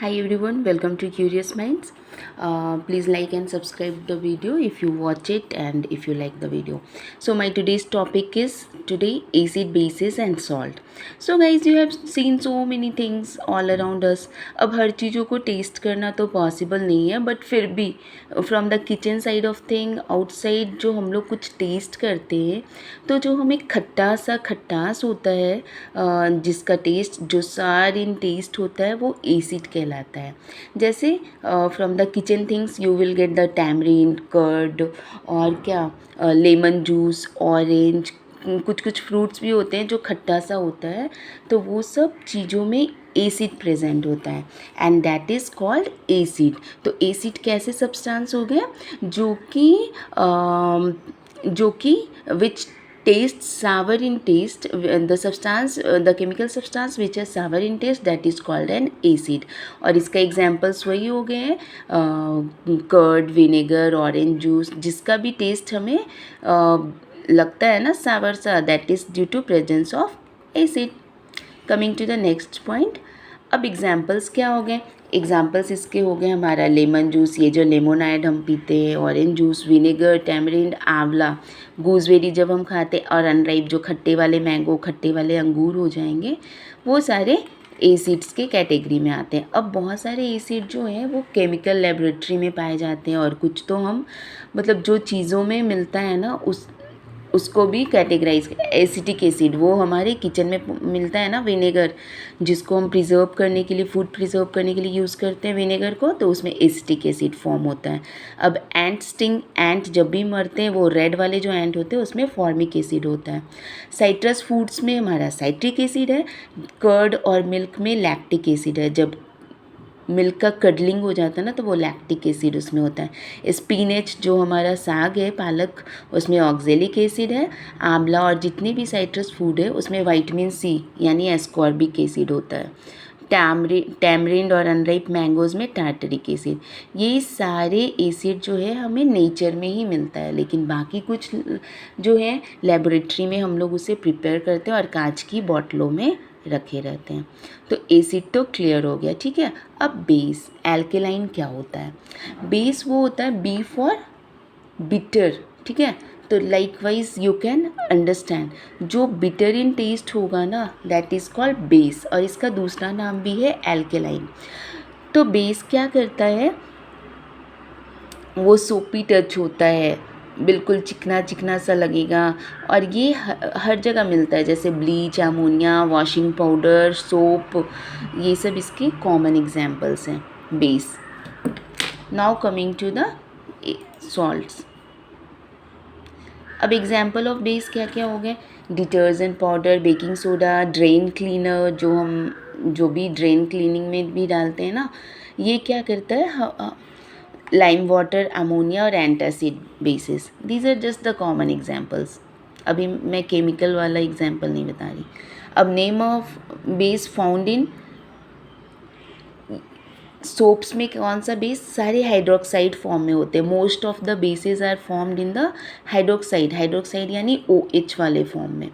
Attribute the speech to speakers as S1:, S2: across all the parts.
S1: Hi everyone, welcome to Curious Minds. Please like and subscribe the video if you watch it and if you like the video. So my today's topic is acid, bases and salt. So guys, you have seen so many things all around us. अब हर चीज़ों को test करना तो possible नहीं है, but फिर भी from the kitchen side of thing outside जो हम लोग कुछ टेस्ट करते हैं तो जो हमें खट्टास होता है, जिसका टेस्ट जो सार इन टेस्ट होता है वो एसिड कहलाता है. जैसे from the kitchen things you will get the tamarind curd और क्या लेमन जूस ऑरेंज, कुछ कुछ फ्रूट्स भी होते हैं जो खट्टा सा होता है, तो वो सब चीज़ों में एसिड प्रेजेंट होता है and that is called acid. तो एसिड कैसे सब्सटेंस हो गया जो कि विच taste sour in taste, the chemical substance which is sour in taste, that is called an acid. और इसका एग्जांपल्स वही हो गए हैं, कर्ड, विनेगर, ऑरेंज जूस, जिसका भी टेस्ट हमें लगता है ना सावर सा, that is due to presence of acid. Coming to the next point. अब एग्जांपल्स क्या हो गए? एग्जाम्पल्स इसके हो गए हमारा लेमन जूस, ये जो लेमोनाइड हम पीते हैं, ऑरेंज जूस, विनेगर, टैमरिंड, आंवला, गूसबेरी जब हम खाते, और अनराइप जो खट्टे वाले मैंगो, खट्टे वाले अंगूर हो जाएंगे, वो सारे एसिड्स के कैटेगरी में आते हैं. अब बहुत सारे एसिड जो हैं वो केमिकल लेबोरेटरी में पाए जाते हैं, और कुछ तो हम मतलब जो चीज़ों में मिलता है ना उसको भी कैटेगराइज. एसिटिक एसिड वो हमारे किचन में मिलता है ना, विनेगर, जिसको हम प्रिजर्व करने के लिए, फूड प्रिजर्व करने के लिए यूज़ करते हैं विनेगर को, तो उसमें एसिटिक एसिड फॉर्म होता है. अब एंट जब भी मरते हैं, वो रेड वाले जो एंट होते हैं उसमें फॉर्मिक एसिड होता है. साइट्रस फूड्स में हमारा साइट्रिक एसिड है. कर्ड और मिल्क में लैक्टिक एसिड है. जब मिल्क का कडलिंग हो जाता है ना, तो वो लैक्टिक एसिड उसमें होता है. स्पिनच जो हमारा साग है, पालक, उसमें ऑक्जेलिक एसिड है. आंवला और जितने भी साइट्रस फूड है उसमें विटामिन सी यानी एस्कॉर्बिक एसिड होता है. टैमरिंड और अनराइप मैंगोज़ में टार्टरिक एसिड. ये सारे एसिड जो है हमें नेचर में ही मिलता है, लेकिन बाकी कुछ जो है लेबोरेटरी में हम लोग उसे प्रिपेयर करते हैं और कांच की बॉटलों में रखे रहते हैं. तो एसिड तो क्लियर हो गया, ठीक है. अब बेस, एल्केलाइन क्या होता है? बेस वो होता है बी फॉर बिटर, ठीक है. तो लाइकवाइज यू कैन अंडरस्टैंड, जो बिटर इन टेस्ट होगा ना, दैट इज़ कॉल्ड बेस, और इसका दूसरा नाम भी है एल्केलाइन. तो बेस क्या करता है? वो सोपी टच होता है, बिल्कुल चिकना चिकना सा लगेगा, और ये हर जगह मिलता है, जैसे bleach, ammonia, washing powder, soap, ये सब इसके कॉमन एग्जांपल्स हैं base. Now coming to the salts. अब एग्जाम्पल ऑफ बेस क्या क्या हो गए? Detergent powder, baking soda, drain cleaner, जो भी ड्रेन क्लीनिंग में भी डालते हैं ना, ये क्या करता है? लाइम वाटर, अमोनिया और antacid bases. These are just the common examples. अभी मैं केमिकल वाला एग्जाम्पल नहीं बता रही. अब name of base found in soaps में कौन सा बेस? सारे हाइड्रोक्साइड फॉर्म में होते हैं. Most of the bases are formed in the hydroxide यानी OH वाले फॉर्म में.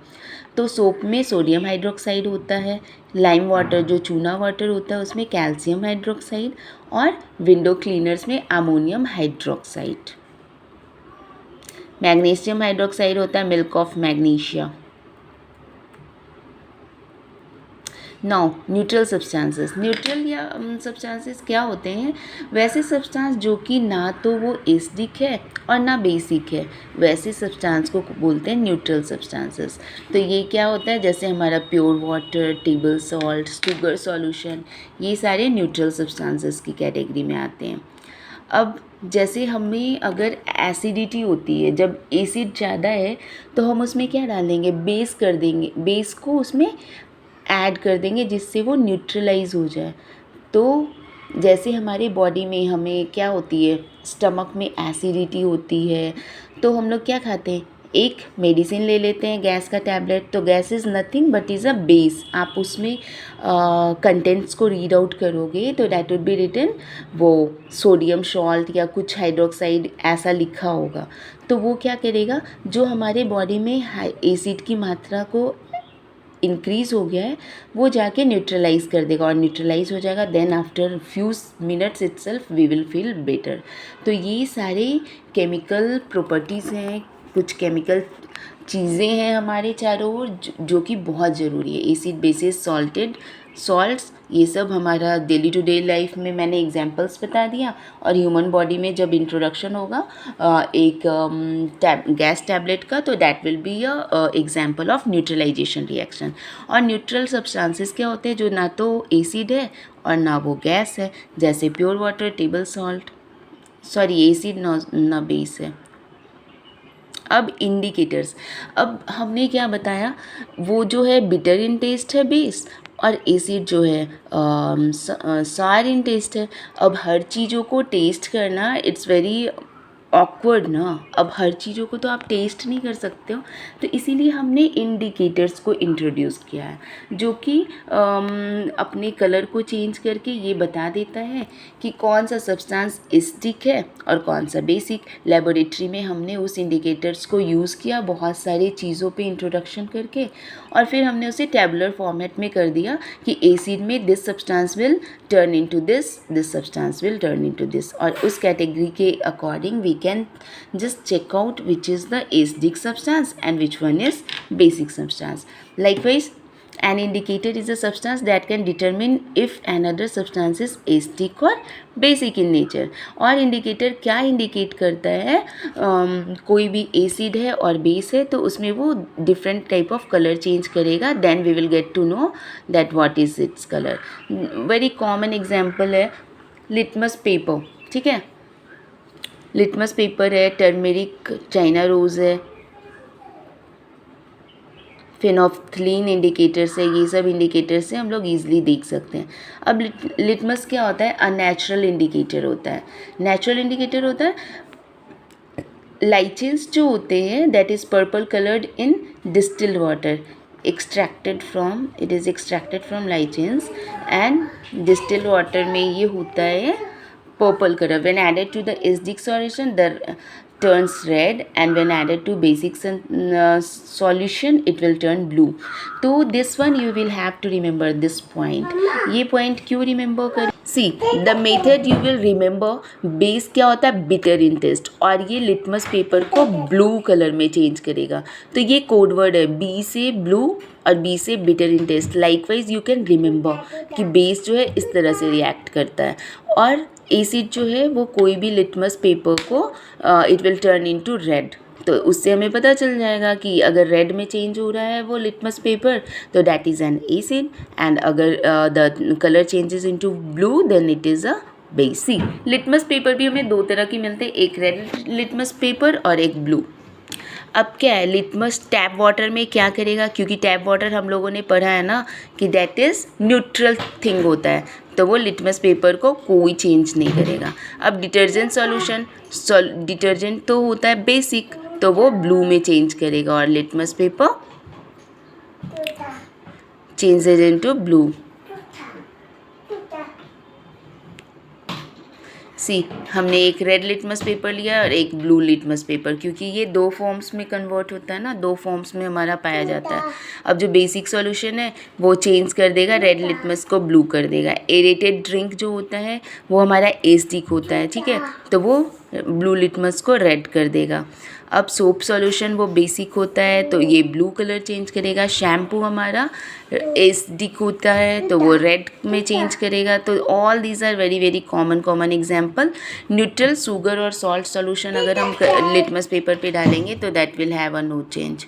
S1: तो सोप में सोडियम हाइड्रोक्साइड होता है. लाइम वाटर जो चूना वाटर होता है उसमें कैल्शियम हाइड्रोक्साइड, और विंडो क्लीनर्स में अमोनियम हाइड्रोक्साइड. मैग्नीशियम हाइड्रोक्साइड होता है milk of magnesia. Now neutral substances. Neutral या सब्सटेंसेस क्या होते हैं? वैसे सब्सटेंस जो कि ना तो वो एसिडिक है और ना बेसिक है, वैसे सब्सटेंस को बोलते हैं न्यूट्रल सब्सटेंसेस. तो ये क्या होता है? जैसे हमारा pure water, table salt, sugar solution, ये सारे न्यूट्रल सब्सटेंसेस की कैटेगरी में आते हैं. अब जैसे हमें अगर एसिडिटी होती है, जब एसिड ज़्यादा है, तो हम उसमें क्या डालेंगे? बेस कर देंगे, बेस को उसमें ऐड कर देंगे जिससे वो न्यूट्रलाइज हो जाए. तो जैसे हमारे बॉडी में हमें क्या होती है, स्टमक में एसिडिटी होती है, तो हम लोग क्या खाते हैं? एक मेडिसिन ले लेते हैं, गैस का टैबलेट. तो gas is nothing but is a base. आप उसमें कंटेंट्स को रीड आउट करोगे तो डैट वुड बी रिटन वो सोडियम सॉल्ट या कुछ हाइड्रोक्साइड ऐसा लिखा होगा. तो वो क्या करेगा? जो हमारे बॉडी में एसिड की मात्रा को इंक्रीज़ हो गया है वो जाके न्यूट्रलाइज कर देगा और न्यूट्रलाइज हो जाएगा, then after few minutes itself we will feel better. तो ये सारे केमिकल प्रॉपर्टीज़ हैं, कुछ केमिकल चीज़ें हैं हमारे चारों ओर जो कि बहुत ज़रूरी है। एसिड, बेसिस, सॉल्ट्स, ये सब हमारा डेली टू डे लाइफ में मैंने एग्जांपल्स बता दिया। और ह्यूमन बॉडी में जब इंट्रोडक्शन होगा एक गैस टैबलेट का, तो that will be a example of neutralisation reaction. और न्यूट्रल सब्सटेंसेस क्या होते हैं, जो ना तो एसिड है और ना वो गैस है, जैसे pure water, table salt, sorry acid ना बेस है। अब इंडिकेटर्स, अब हमने क्या बताया, वो जो है बिटर इन टेस्ट है बेस, और एसिड जो है सार इन टेस्ट है। अब हर चीज़ों को टेस्ट करना इट्स वेरी ऑकवर्ड ना, अब हर चीज़ों को तो आप टेस्ट नहीं कर सकते हो, तो इसीलिए हमने इंडिकेटर्स को इंट्रोड्यूस किया है, जो कि अपने कलर को चेंज करके ये बता देता है कि कौन सा सब्सटेंस एसिडिक है और कौन सा बेसिक। लेबोरेटरी में हमने उस इंडिकेटर्स को यूज़ किया बहुत सारी चीज़ों पे इंट्रोडक्शन करके, और फिर हमने उसे टेबुलर फॉर्मेट में कर दिया कि एसिड में this substance will turn into this substance will turn into this, और उस कैटेगरी के according we can just check out which is the acidic substance and which one is basic substance. Likewise, an indicator is a substance that can determine if another substance is acidic or basic in nature. और indicator क्या indicate करता है, कोई भी acid है और base है तो उसमें वो different type of colour change करेगा, then we will get to know that what is its colour. Very common example है लिटमस पेपर, ठीक है, लिटमस पेपर है, टर्मेरिक, चाइना रोज़ है, फिनोफ्थलीन इंडिकेटर्स है, ये सब इंडिकेटर्स से हम लोग ईजिली देख सकते हैं। अब लिटमस क्या होता है, अननेचुरल इंडिकेटर होता है। नेचुरल इंडिकेटर होता है लाइचेंस जो होते हैं, that is purple coloured in distilled water, extracted from, it is extracted from lichens and distilled water में ये होता है purple color. When added to the acidic solution, the turns red, and when added to basic solution, it will turn blue. तो this one you will have to remember this point. ये point क्यों remember करें? See, the method you will remember, base क्या होता है, bitter in taste, और ये litmus paper को blue color में change करेगा। तो ये code word है, B से blue और B से bitter in taste. Likewise you can remember कि base जो है इस तरह से react करता है, और एसिड जो है वो कोई भी लिटमस पेपर को it will turn into red. तो उससे हमें पता चल जाएगा कि अगर रेड में चेंज हो रहा है वो लिटमस पेपर, तो that is an acid, and अगर the colour changes into blue then it is a base. See, litmus paper भी हमें दो तरह की मिलते हैं, एक रेड लिटमस पेपर और एक ब्लू। अब क्या है, लिटमस टैप वाटर में क्या करेगा, क्योंकि टैप वाटर हम लोगों ने पढ़ा है ना कि दैट इज़ न्यूट्रल थिंग होता है, तो वो लिटमस पेपर को कोई चेंज नहीं करेगा। अब डिटर्जेंट सॉल्यूशन, डिटर्जेंट तो होता है बेसिक, तो वो ब्लू में चेंज करेगा, और litmus paper changes into blue. See, हमने एक रेड लिटमस पेपर लिया और एक ब्लू लिटमस पेपर, क्योंकि ये दो फॉर्म्स में कन्वर्ट होता है ना, दो फॉर्म्स में हमारा पाया जाता है। अब जो बेसिक सॉल्यूशन है वो चेंज कर देगा, रेड लिटमस को ब्लू कर देगा। एरेटेड ड्रिंक जो होता है वो हमारा एसिडिक होता है, ठीक है, तो वो ब्लू लिटमस को रेड कर देगा। अब सोप सॉल्यूशन वो बेसिक होता है तो ये ब्लू कलर चेंज करेगा। शैम्पू हमारा एसिडिक होता है तो वो रेड में चेंज करेगा। तो all these are very very common example. Neutral, sugar और सॉल्ट सॉल्यूशन अगर हम लिटमस पेपर पे डालेंगे तो that will have a no change.